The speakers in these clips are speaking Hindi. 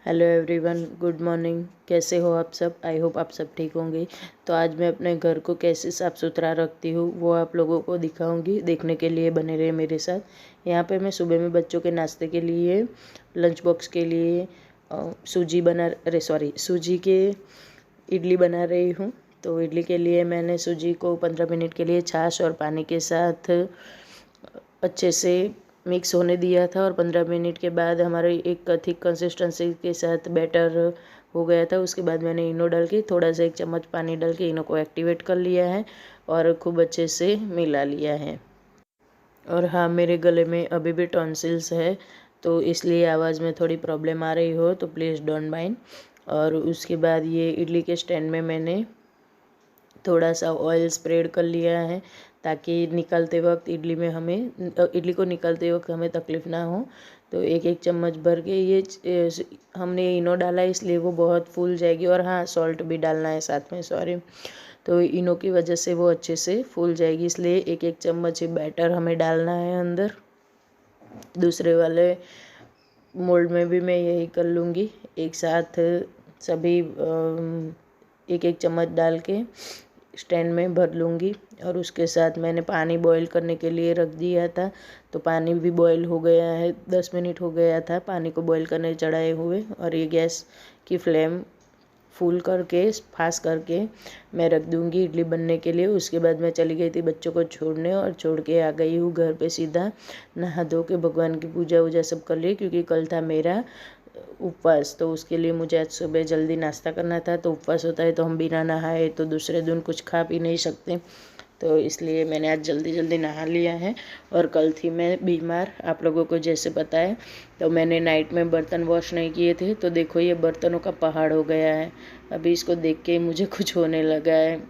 Hello everyone, good morning. कैसे हो आप सब? आई होप आप सब ठीक होंगे। तो आज मैं अपने घर को कैसे साफ़ सुथरा रखती हूँ वो आप लोगों को दिखाऊंगी। देखने के लिए बने रहे मेरे साथ। यहाँ पे मैं सुबह में बच्चों के नाश्ते के लिए, लंच बॉक्स के लिए सूजी के इडली बना रही हूँ। तो इडली के लिए मैंने सूजी को 15 मिनट के लिए छाछ और पानी के साथ अच्छे से मिक्स होने दिया था और 15 मिनट के बाद हमारे एक थिक कंसिस्टेंसी के साथ बैटर हो गया था। उसके बाद मैंने इनो डाल के थोड़ा सा 1 चम्मच पानी डाल के इनो को एक्टिवेट कर लिया है और खूब अच्छे से मिला लिया है। और हाँ, मेरे गले में अभी भी टॉन्सिल्स है, तो इसलिए आवाज़ में थोड़ी प्रॉब्लम आ रही हो तो प्लीज़ डोंट माइंड। और उसके बाद ये इडली के स्टैंड में मैंने थोड़ा सा ऑयल स्प्रेड कर लिया है ताकि निकलते वक्त इडली को निकलते वक्त हमें तकलीफ़ ना हो। तो एक एक चम्मच भर के हमने इनो डाला इसलिए वो बहुत फूल जाएगी। और हाँ, सॉल्ट भी डालना है साथ में, सॉरी। तो इनो की वजह से वो अच्छे से फूल जाएगी, इसलिए एक एक चम्मच बैटर हमें डालना है अंदर। दूसरे वाले मोल्ड में भी मैं यही कर लूँगी, एक साथ सभी एक एक चम्मच डाल के स्टैंड में भर लूँगी। और उसके साथ मैंने पानी बॉईल करने के लिए रख दिया था, तो पानी भी बॉईल हो गया है। 10 मिनट हो गया था पानी को बॉईल करने चढ़ाए हुए। और ये गैस की फ्लेम फुल करके, फास्ट करके मैं रख दूँगी इडली बनने के लिए। उसके बाद मैं चली गई थी बच्चों को छोड़ने और छोड़ के आ गई हूँ घर पे सीधा। नहा धो के भगवान की पूजा वूजा सब कर ली, क्योंकि कल था मेरा उपवास। तो उसके लिए मुझे आज सुबह जल्दी नाश्ता करना था। तो उपवास होता है तो हम बिना नहाए तो दूसरे दिन कुछ खा पी नहीं सकते, तो इसलिए मैंने आज जल्दी जल्दी नहा लिया है। और कल थी मैं बीमार, आप लोगों को जैसे पता है। तो मैंने नाइट में बर्तन वॉश नहीं किए थे, तो देखो ये बर्तनों का पहाड़ हो गया है। अभी इसको देख के मुझे कुछ होने लगा है,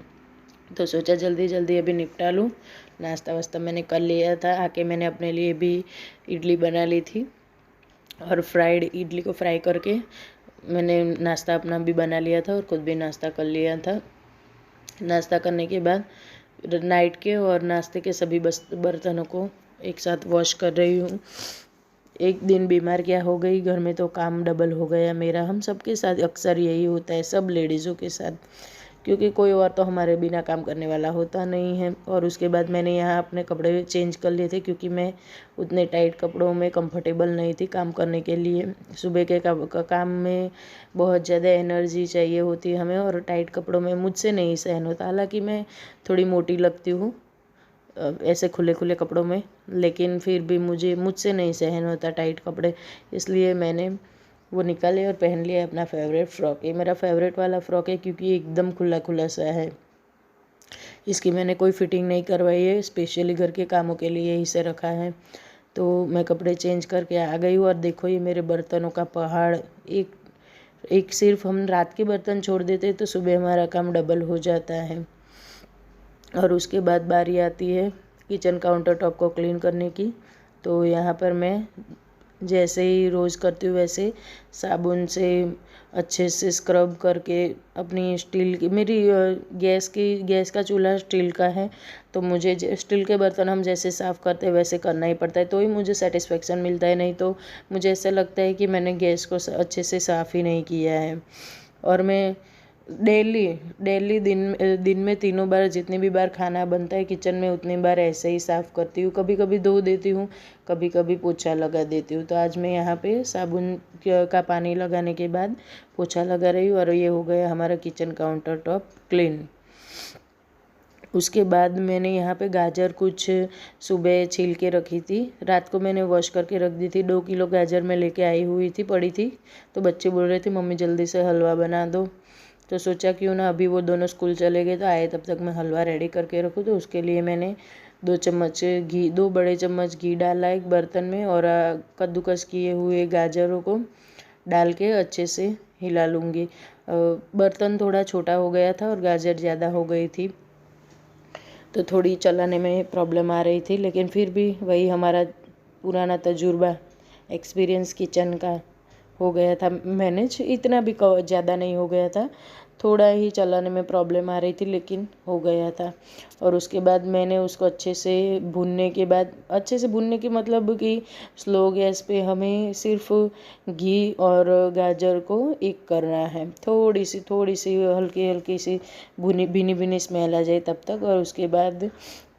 तो सोचा जल्दी जल्दी अभी निपटा लूँ। नाश्ता वास्ता मैंने कर लिया था, आके मैंने अपने लिए भी इडली बना ली थी और फ्राइड इडली को फ्राई करके मैंने नाश्ता अपना भी बना लिया था और खुद भी नाश्ता कर लिया था। नाश्ता करने के बाद नाइट के और नाश्ते के सभी बर्तनों को एक साथ वॉश कर रही हूँ। एक दिन बीमार क्या हो गई, घर में तो काम डबल हो गया मेरा। हम सबके साथ अक्सर यही होता है, सब लेडीज़ों के साथ, क्योंकि कोई और तो हमारे बिना काम करने वाला होता नहीं है। और उसके बाद मैंने यहाँ अपने कपड़े चेंज कर लिए थे, क्योंकि मैं उतने टाइट कपड़ों में कंफर्टेबल नहीं थी काम करने के लिए। सुबह के काम में बहुत ज़्यादा एनर्जी चाहिए होती है हमें, और टाइट कपड़ों में मुझसे नहीं सहन होता। हालांकि मैं थोड़ी मोटी लगती हूँ ऐसे खुले खुले कपड़ों में, लेकिन फिर भी मुझसे नहीं सहन होता टाइट कपड़े। इसलिए मैंने वो निकाले और पहन लिया अपना फेवरेट फ़्रॉक। ये मेरा फेवरेट वाला फ़्रॉक है, क्योंकि एकदम खुला खुला सा है। इसकी मैंने कोई फिटिंग नहीं करवाई है, स्पेशली घर के कामों के लिए इसे रखा है। तो मैं कपड़े चेंज करके आ गई हूँ और देखो ये मेरे बर्तनों का पहाड़। एक एक सिर्फ हम रात के बर्तन छोड़ देते तो सुबह हमारा काम डबल हो जाता है। और उसके बाद बारी आती है किचन काउंटर टॉप को क्लीन करने की। तो यहाँ पर मैं जैसे ही रोज़ करती हूँ वैसे साबुन से अच्छे से स्क्रब करके अपनी स्टील की, मेरी गैस का चूल्हा स्टील का है, तो मुझे स्टील के बर्तन हम जैसे साफ़ करते हैं वैसे करना ही पड़ता है, तो ही मुझे सेटिस्फेक्शन मिलता है। नहीं तो मुझे ऐसा लगता है कि मैंने गैस को अच्छे से साफ़ ही नहीं किया है। और मैं डेली डेली दिन में तीनों बार, जितनी भी बार खाना बनता है किचन में उतनी बार ऐसे ही साफ़ करती हूँ। कभी कभी धो देती हूँ, कभी कभी पोछा लगा देती हूँ। तो आज मैं यहाँ पे साबुन का पानी लगाने के बाद पोछा लगा रही हूँ और ये हो गया हमारा किचन काउंटर टॉप क्लीन। उसके बाद मैंने यहाँ पे गाजर कुछ सुबह छील के रखी थी, रात को मैंने वॉश करके रख दी थी। 2 किलो गाजर मैं लेके आई हुई थी, पड़ी थी। तो बच्चे बोल रहे थे मम्मी जल्दी से हलवा बना दो, तो सोचा क्यों ना अभी वो दोनों स्कूल चले गए तो आए तब तक मैं हलवा रेडी करके रखूँ। तो उसके लिए मैंने 2 बड़े चम्मच घी डाला एक बर्तन में और कद्दूकस किए हुए गाजरों को डाल के अच्छे से हिला लूँगी। बर्तन थोड़ा छोटा हो गया था और गाजर ज़्यादा हो गई थी, तो थोड़ी चलाने में प्रॉब्लम आ रही थी, लेकिन फिर भी वही हमारा पुराना तजुर्बा, एक्सपीरियंस किचन का हो गया था मैनेज। इतना भी ज़्यादा नहीं हो गया था, थोड़ा ही चलाने में प्रॉब्लम आ रही थी, लेकिन हो गया था। और उसके बाद मैंने उसको अच्छे से भूनने के बाद, अच्छे से भूनने के मतलब कि स्लो गैस पे हमें सिर्फ घी और गाजर को एक करना है, थोड़ी सी हल्की हल्की सी भुनी भीनी भीनी स्मेल आ जाए तब तक। और उसके बाद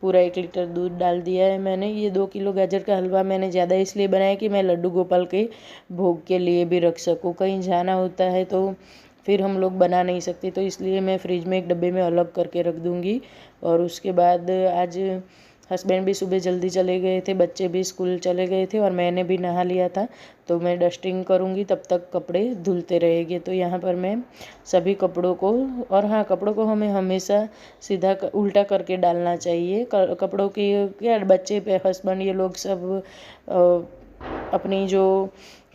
पूरा 1 लीटर दूध डाल दिया है मैंने। ये 2 किलो गाजर का हलवा मैंने ज़्यादा इसलिए बनाया कि मैं लड्डू गोपाल के भोग के लिए भी रख सकूँ। कहीं जाना होता है तो फिर हम लोग बना नहीं सकते, तो इसलिए मैं फ्रिज में एक डब्बे में अलग करके रख दूँगी। और उसके बाद आज हस्बैंड भी सुबह जल्दी चले गए थे, बच्चे भी स्कूल चले गए थे और मैंने भी नहा लिया था, तो मैं डस्टिंग करूँगी, तब तक कपड़े धुलते रहेंगे। तो यहाँ पर मैं सभी कपड़ों को, और हाँ, कपड़ों को हमें हमेशा सीधा उल्टा करके डालना चाहिए। कपड़ों की क्या, बच्चे पे हस्बैंड ये लोग सब अपनी जो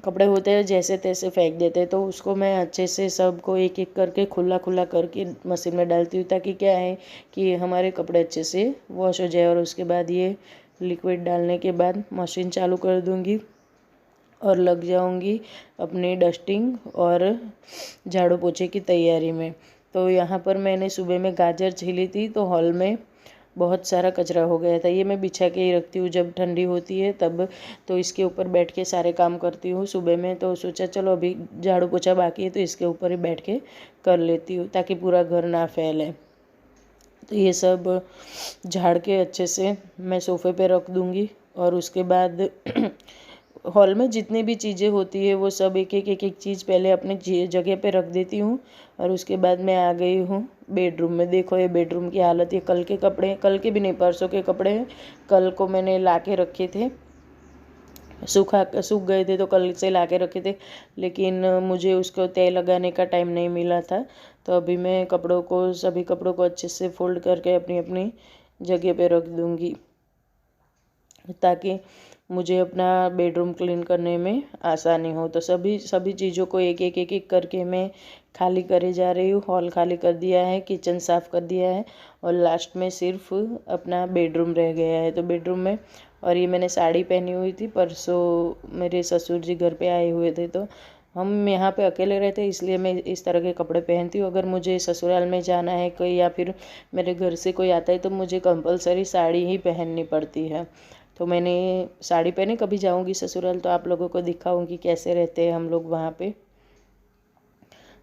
कपड़े होते हैं जैसे तैसे फेंक देते हैं, तो उसको मैं अच्छे से सबको एक एक करके खुला खुला करके मशीन में डालती हूँ, ताकि क्या है कि हमारे कपड़े अच्छे से वॉश हो जाए। और उसके बाद ये लिक्विड डालने के बाद मशीन चालू कर दूँगी और लग जाऊँगी अपनी डस्टिंग और झाड़ू पोछे की तैयारी में। तो यहाँ पर मैंने सुबह में गाजर छीली थी, तो हॉल में बहुत सारा कचरा हो गया था। ये मैं बिछा के ही रखती हूँ, जब ठंडी होती है तब तो इसके ऊपर बैठ के सारे काम करती हूँ सुबह में। तो सोचा चलो अभी झाड़ू पोछा बाकी है तो इसके ऊपर ही बैठ के कर लेती हूँ, ताकि पूरा घर ना फैले। तो ये सब झाड़ के अच्छे से मैं सोफ़े पे रख दूँगी। और उसके बाद हॉल में जितनी भी चीज़ें होती है वो सब एक एक चीज़ पहले अपनी जगह पे रख देती हूँ। और उसके बाद मैं आ गई हूँ बेडरूम में। देखो ये बेडरूम की हालत, ये कल के कपड़े, कल के भी नहीं परसों के कपड़े हैं। कल को मैंने ला के रखे थे, सूख गए थे तो कल से ला के रखे थे, लेकिन मुझे उसको तय लगाने का टाइम नहीं मिला था। तो अभी मैं सभी कपड़ों को अच्छे से फोल्ड करके अपनी अपनी जगह पे रख दूँगी, ताकि मुझे अपना बेडरूम क्लीन करने में आसानी हो। तो सभी चीज़ों को एक एक करके मैं खाली करे जा रही हूँ। हॉल खाली कर दिया है, किचन साफ़ कर दिया है, और लास्ट में सिर्फ अपना बेडरूम रह गया है। तो बेडरूम में, और ये मैंने साड़ी पहनी हुई थी, परसों मेरे ससुर जी घर पे आए हुए थे, तो हम यहाँ पे अकेले रहते हैं, इसलिए मैं इस तरह के कपड़े पहनती हूँ। अगर मुझे ससुराल में जाना है कोई, या फिर मेरे घर से कोई आता है, तो मुझे कंपलसरी साड़ी ही पहननी पड़ती है। तो मैंने साड़ी पहने, कभी जाऊंगी ससुराल तो आप लोगों को दिखाऊंगी कैसे रहते हैं हम लोग वहाँ पे।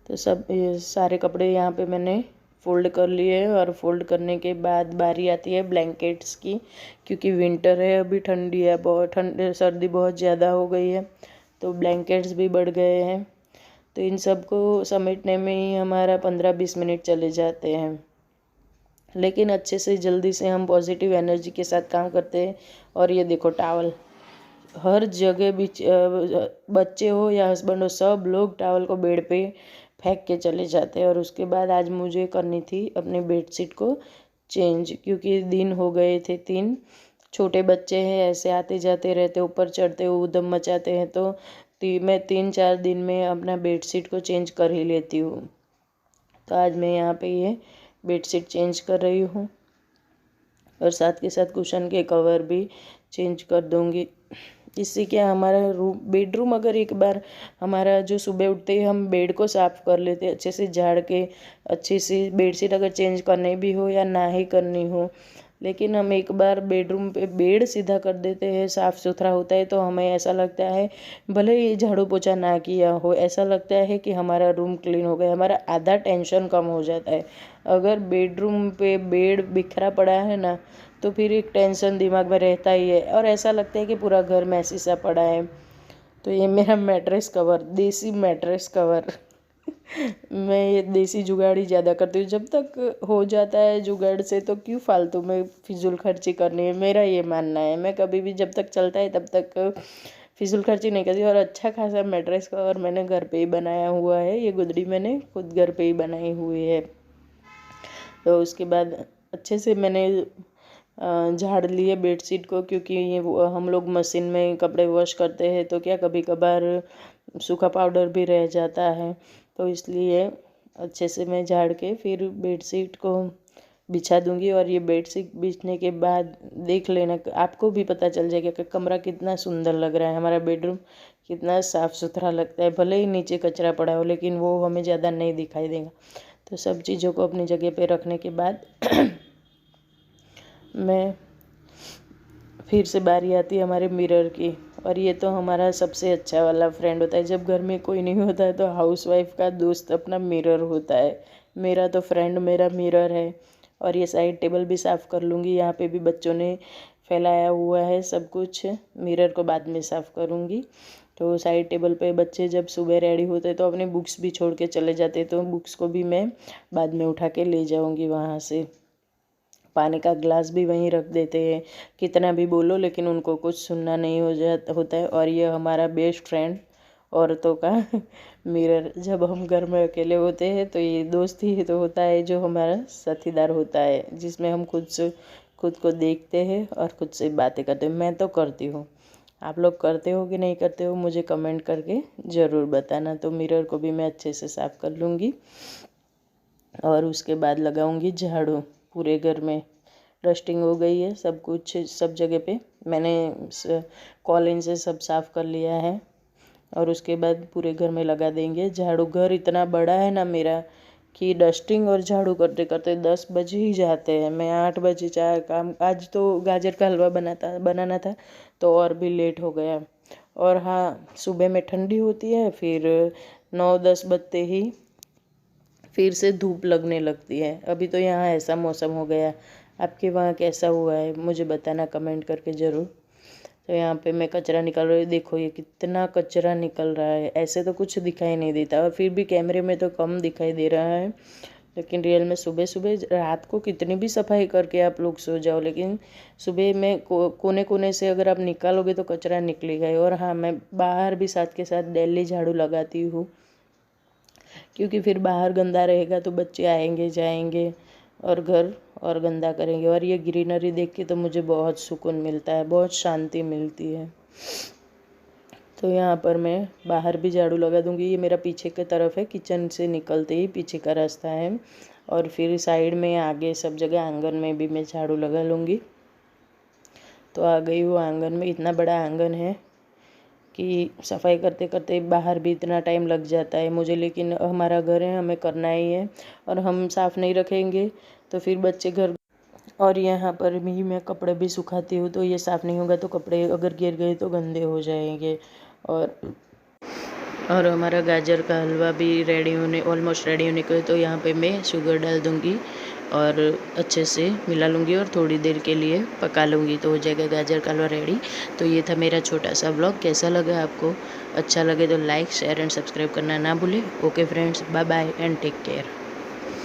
तो सब ये सारे कपड़े यहाँ पे मैंने फ़ोल्ड कर लिए हैं। और फोल्ड करने के बाद बारी आती है ब्लैंकेट्स की, क्योंकि विंटर है, अभी ठंडी है, बहुत सर्दी बहुत ज़्यादा हो गई है, तो ब्लैंकेट्स भी बढ़ गए हैं। तो इन सब को समेटने में ही हमारा 15-20 मिनट चले जाते हैं, लेकिन अच्छे से जल्दी से हम पॉजिटिव एनर्जी के साथ काम करते हैं। और ये देखो टावल हर जगह, बच्चे हो या हस्बैंड हो, सब लोग टावल को बेड पे फेंक के चले जाते हैं। और उसके बाद आज मुझे करनी थी अपनी बेडशीट को चेंज, क्योंकि दिन हो गए थे 3, छोटे बच्चे हैं, ऐसे आते जाते रहते, ऊपर चढ़ते उधम मचाते हैं, तो मैं 3-4 दिन में अपना बेडशीट को चेंज कर ही लेती हूँ। तो आज मैं यहाँ पे ये बेडशीट चेंज कर रही हूँ, और साथ के साथ कुशन के कवर भी चेंज कर दूँगी। इससे क्या हमारा बेडरूम, अगर एक बार हमारा जो सुबह उठते ही हम बेड को साफ़ कर लेते अच्छे से झाड़ के, अच्छी सी बेडशीट अगर चेंज करनी भी हो या ना ही करनी हो, लेकिन हम एक बार बेडरूम पे बेड सीधा कर देते हैं, साफ़ सुथरा होता है, तो हमें ऐसा लगता है, भले ही झाड़ू पोछा ना किया हो, ऐसा लगता है कि हमारा रूम क्लीन हो गया, हमारा आधा टेंशन कम हो जाता है। अगर बेडरूम पे बेड बिखरा पड़ा है ना, तो फिर एक टेंशन दिमाग में रहता ही है, और ऐसा लगता है कि पूरा घर मैसी सा पड़ा है। तो ये मेरा मैट्रेस कवर, देसी मैट्रेस कवर मैं ये देसी जुगाड़ ही ज़्यादा करती हूँ। जब तक हो जाता है जुगाड़ से तो क्यों फालतू में फिजूल खर्ची करनी है, मेरा ये मानना है। मैं कभी भी जब तक चलता है तब तक फिजूल खर्ची नहीं करती। और अच्छा खासा मैट्रेस कवर मैंने घर पे ही बनाया हुआ है, ये गुदड़ी मैंने खुद घर पे ही बनाई हुई है। तो उसके बाद अच्छे से मैंने झाड़ लिए बेडशीट को, क्योंकि ये हम लोग मशीन में कपड़े वॉश करते हैं, तो क्या कभी कभार सूखा पाउडर भी रह जाता है, तो इसलिए अच्छे से मैं झाड़ के फिर बेडशीट को बिछा दूंगी। और ये बेडशीट बिछने के बाद देख लेना, आपको भी पता चल जाएगा कि कमरा कितना सुंदर लग रहा है, हमारा बेडरूम कितना साफ़ सुथरा लगता है। भले ही नीचे कचरा पड़ा हो, लेकिन वो हमें ज़्यादा नहीं दिखाई देगा। तो सब चीज़ों को अपनी जगह पे रखने के बाद मैं फिर से बारी आती है हमारे मिरर की। और ये तो हमारा सबसे अच्छा वाला फ्रेंड होता है। जब घर में कोई नहीं होता है तो हाउसवाइफ का दोस्त अपना मिरर होता है। मेरा तो फ्रेंड मेरा मिरर है। और ये साइड टेबल भी साफ़ कर लूँगी। यहाँ पे भी बच्चों ने फैलाया हुआ है सब कुछ, मिरर को बाद में साफ़ करूँगी। तो साइड टेबल पे बच्चे जब सुबह रेडी होते तो अपने बुक्स भी छोड़ के चले जाते, तो बुक्स को भी मैं बाद में उठा के ले जाऊँगी वहाँ से। पानी का ग्लास भी वहीं रख देते हैं। कितना भी बोलो लेकिन उनको कुछ सुनना नहीं होता है। और ये हमारा बेस्ट फ्रेंड औरतों का मिरर। जब हम घर में अकेले होते हैं तो ये दोस्त ही तो होता है जो हमारा साथीदार होता है, जिसमें हम खुद को देखते हैं और खुद से बातें करते हैं। मैं तो करती हूँ, आप लोग करते हो कि नहीं करते हो मुझे कमेंट करके ज़रूर बताना। तो मिरर को भी मैं अच्छे से साफ़ कर लूँगी और उसके बाद लगाऊँगी झाड़ू। पूरे घर में डस्टिंग हो गई है, सब कुछ सब जगह पे मैंने कॉलिन से सब साफ़ कर लिया है। और उसके बाद पूरे घर में लगा देंगे झाड़ू। घर इतना बड़ा है ना मेरा कि डस्टिंग और झाड़ू करते करते 10 बज ही जाते हैं। मैं 8 बजे चाय काम, आज तो गाजर का हलवा बनाना था तो और भी लेट हो गया। और हाँ, सुबह में ठंडी होती है, फिर 9-10 बजते ही फिर से धूप लगने लगती है। अभी तो यहाँ ऐसा मौसम हो गया। आपके वहाँ कैसा हुआ है मुझे बताना कमेंट करके ज़रूर। तो यहाँ पे मैं कचरा निकाल रही हूँ। देखो ये कितना कचरा निकल रहा है। ऐसे तो कुछ दिखाई नहीं देता और फिर भी कैमरे में तो कम दिखाई दे रहा है, लेकिन रियल में सुबह सुबह रात को कितनी भी सफाई करके आप लोग सो जाओ, लेकिन सुबह में कोने कोने से अगर आप निकालोगे तो कचरा निकलेगा ही। और हाँ, मैं बाहर भी साथ के साथ डेली झाड़ू लगाती हूँ, क्योंकि फिर बाहर गंदा रहेगा तो बच्चे आएंगे जाएंगे और घर और गंदा करेंगे। और ये ग्रीनरी देख के तो मुझे बहुत सुकून मिलता है, बहुत शांति मिलती है। तो यहाँ पर मैं बाहर भी झाड़ू लगा दूँगी। ये मेरा पीछे की तरफ है, किचन से निकलते ही पीछे का रास्ता है। और फिर साइड में आगे सब जगह आंगन में भी मैं झाड़ू लगा लूँगी। तो आ गई हूँ आंगन में। इतना बड़ा आंगन है कि सफाई करते करते बाहर भी इतना टाइम लग जाता है मुझे, लेकिन हमारा घर है, हमें करना ही है। और हम साफ़ नहीं रखेंगे तो फिर बच्चे घर। और यहाँ पर भी मैं कपड़े भी सुखाती हूँ, तो ये साफ़ नहीं होगा तो कपड़े अगर गिर गए तो गंदे हो जाएंगे। और हमारा गाजर का हलवा भी ऑलमोस्ट रेडी होने को है। तो यहाँ पे मैं शुगर डाल दूँगी और अच्छे से मिला लूँगी और थोड़ी देर के लिए पका लूँगी, तो हो जाएगा गाजर का हलवा रेडी। तो ये था मेरा छोटा सा ब्लॉग। कैसा लगा आपको? अच्छा लगे तो लाइक शेयर एंड सब्सक्राइब करना ना भूलें। Okay friends, bye bye and take care.